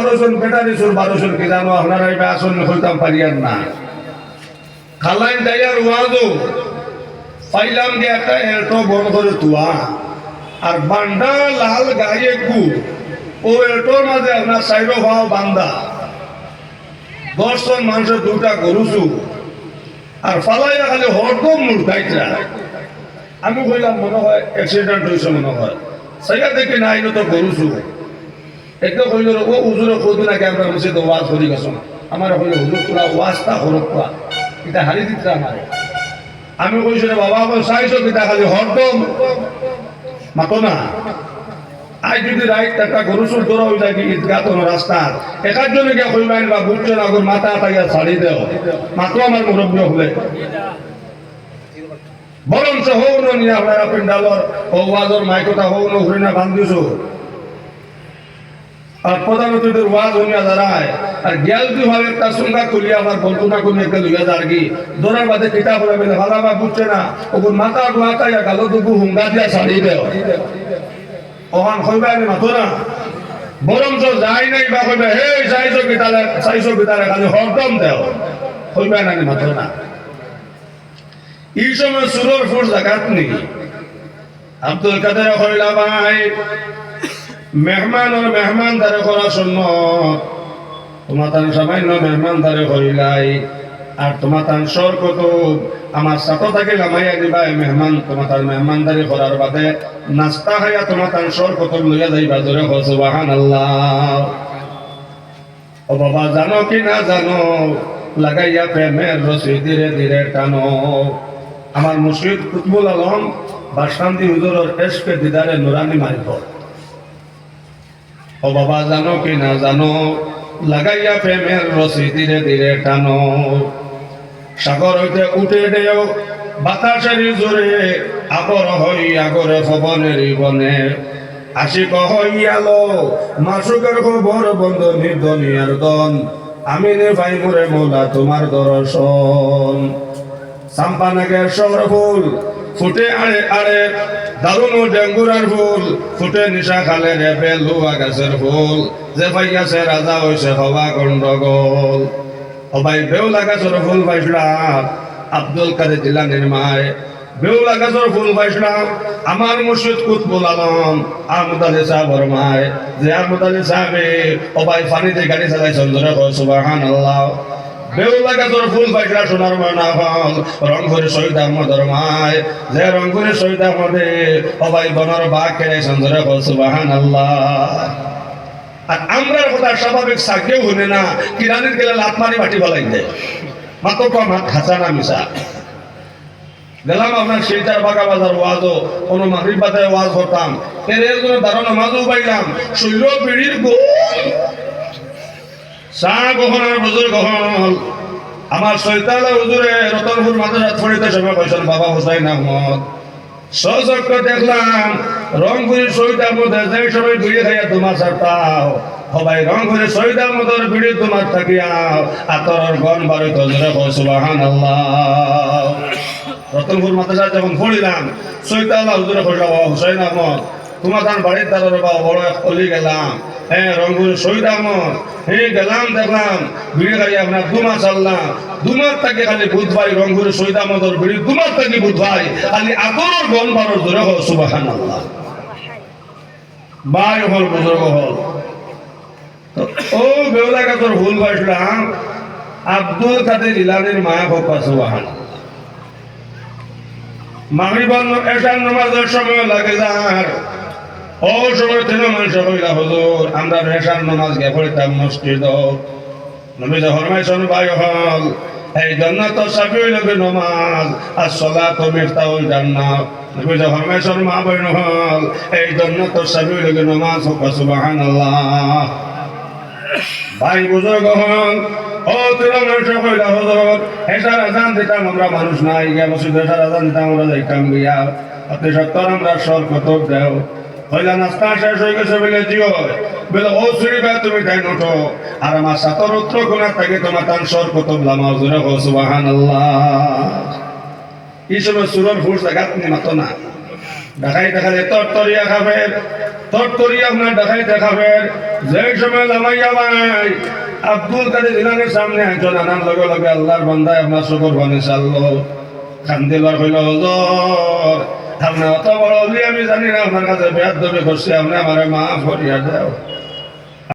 12জন battery সুর 12জন কি জানো আপনারা এই আসন হইতাম পারিয়ার না খালাইন দাইয়ার ওয়াজও পাইলাম যে একটা এলটো বড় করে তুয়া আর বান্ডা লাল গায়ে গু ও এলটোর মাঝে আপনার সাইডো ভাও বান্দা 10 জন মানুষের 2টা গরুছু আর ফালাইয়া খালি হরদম মুড়কাইতরা আমি কইলাম মনে হয় অ্যাক্সিডেন্ট হয়েছে মনে হয় সাইয়া দেখি না আইনো তো গরুছু একটা কইল ও হুজুরে কইতো নাকি আমরা মসজিদে ওয়াজ করি গেছো আমার কইল হুজুর তোরা ওয়াজটা হরক করা এটা হারি দিতে আমার আমি কইছি রে বাবা আমার চাইছো কিতা খালি হরদম মাতো না আই যদি রাইট একটা গরুসুর দৌড়া হয়ে যায় কি ঈদগাহ কোনো রাস্তা একার জন্য কে কইবেন বা বুঝছেন আগর মাথা পাইয়া ছাড়ি দেও মাতো আমার মুরব্বী হলে বরঞ্চ হৌন নিয়ে আপনারা পিন্ডালর ও ওয়াজর মাইকটা হৌন হরিণা বান্ধিছো আর প্রধানমন্ত্রীদের ওয়াজ হইয়া দাঁড়ায় আর গ্যালতি ভাবে একটা সুন্দর করিয়া আমার বন্ধুটা করে একটা লইয়া যার কি দোনার বাদে কিতাব হলে বলে হালাবা বুঝছে না ওগুন মাথা মাথায় গালো দুগু হুঙ্গা দিয়া ছাড়ি দেও ওখান কইবা আমি মাথো না বরঞ্চ যাই নাই বা কইবা হে চাইছো বিতালে খালি হরদম দেও কইবা না আমি মাথো না এই সময় সুরর ফুর জাকাত নেই আব্দুল কাদের কইলা ভাই মেহমান আর মেহমানদারে করা সুন্নত তোমার তান সামান্য মেহমানদারে করিলাই আর তোমার তান সর কত আমার সাথে থাকে লামাইয়া দিবা মেহমান তোমার তার মেহমানদারি করার বাদে নাস্তা খাইয়া তোমার তান সর কত লইয়া যাইবা জোরে সুবহানাল্লাহ ও বাবা জানো কি না জানো লাগাইয়া প্রেমের রশি ধীরে ধীরে টানো আমার মুর্শিদ কুতুবুল আলম বাসকান্দি হুজুরের এশকে দিদারে নুরানি মারিফ ও বাবা জানো কি না জানো লাগাইয়া প্রেমের রশি ধীরে ধীরে টানো সাগর হইতে উঠে দেও বাতাসের জোরে আগর হই আগরে পবনের বনে আশিক হইয়ালো মাসুকের খবর বন্ধ নির্দনিয়ার দন আমি নে ভাই মোরে মোলা তোমার দর্শন সাম্পানাগের সর ফুল ফুটে আড়ে আড়ে দারুণ ডেঙ্গুরার ফুল ফুটে নিশা খালে রে বেলুয়া গাছের ফুল যে পাইয়াছে রাজা হইছে হবা গন্ডগোল সবাই বেউলা গাছের ফুল পাইছিলাম আব্দুল কাদের জিলানীর মায় বেউলা গাছের ফুল পাইছিলাম আমার মুর্শিদ কুতুবুল আলম আহমদ আলী সাহেবের মায় যে আহমদ আলী সাহেবে সবাই পানিতে গাড়ি চালাইছেন ধরে সুবহানাল্লাহ বেউলা গাছের ফুল পাইছিলাম সোনার ময়না হল রংপুরের শহীদ আহমদের মায় যে রংপুরের শহীদ আহমদে সবাই বনর বাঘ খেলাইছেন ধরে সুবহানাল্লাহ আর আমরার কথা স্বাভাবিক সাকেও হইলে না কিরানির গেলে লাত মারি মাটি বলাই দেয় মাত্র কম হাত খাঁচা না মিশা গেলাম আপনার সেইটার বাগা বাজার ওয়াজও কোনো মাগরিব বাজারে ওয়াজ করতাম এর জন্য দাঁড়ানো নামাজও পাইলাম শৈল পিড়ির গোল শাহ গহন আর বুজুর গহন আমার সৈতালা হুজুরে রতনপুর মাদ্রাসা ফরিতে সময় কইছেন বাবা হুসাইন আহমদ সচক্ষ দেখলাম রংপুরের শহীদ আহমদের যে সময় ঘুরিয়ে খাইয়া তোমার সারতাও সবাই রংপুরের শহীদ আহমদের ভিড়ে তোমার থাকিয়াও আতর গন বারো তজরে সুবহানাল্লাহ রতনপুর মাদ্রাসা যখন পড়িলাম সৈতালা হুজুরে কইলা হুসাইন আহমদ তোমার তার বাড়ির দ্বারা বাবা বড় এক অলি গেলাম হ্যাঁ রংপুরের শহীদ আহমদ হ্যাঁ গেলাম দেখলাম ভিড়ে খাইয়া আপনার 2 মাস আল্লাহ 2 মাস থেকে খালি বুধবার রংপুরের শহীদ আহমদের ভিড়ে 2 মাস থেকে বুধবার খালি আতর গন বারো জোরে সুবহানাল্লাহ ভাই হল বুজুর্গ হল ও বেউলা গাছের ফুল পাইছিলাম আব্দুল কাদের জিলানীর মায়া বাবা সুবহানাল্লাহ মাগরিবান এশার নামাজের সময় লাগে যার ও সময় তেন মানুষ কইলা হুজুর আমরা এশার নামাজ গে পড়তাম মসজিদ নবী ফরমাইছেন ভাই হল এই জান্নাত সাফি লগে নামাজ আর সালাত মিফতাহুল জান্নাত নবী ফরমাইছেন মা বোন হল এই জান্নাত সাফি লগে নামাজ সুবহানাল্লাহ ভাই বুজুর্গ হল ও তোরা মানুষ কইলা হুজুর এশার আজান দিতাম আমরা মানুষ নাই গিয়া মসজিদে এশার আজান দিতাম আমরা যাইতাম গিয়া আপনি সত্তর আমরা সর কত দেও কইলা নাস্তা শেষ হয়ে গেছে বলে জিও বলে ও সুরিবা তুমি তাই নোটো আর আমার সাতর উত্তর কোনা থেকে তোমার তান সর কত লামা জোরে সুবহানাল্লাহ এই সময় সুরর ফুল জাগাত নি মাতো না ডাকাইতে খালে তরতরিয়া খাবেন, তরতরিয়া আপনার ডাকাইতে খাবেন। যে সময় জামাইয়া ভাই আব্দুল কাদের জিলানের সামনে একজন আনার লগে লগে আল্লাহর বান্দায় আপনার শুকর বানি চাললো, খান্দিবার হইল হুজুর আপনি অত বড় হলি আমি জানি না, আপনার কাছে বেয়াদবি করছি, আপনি আমার মাফ করিয়া দাও।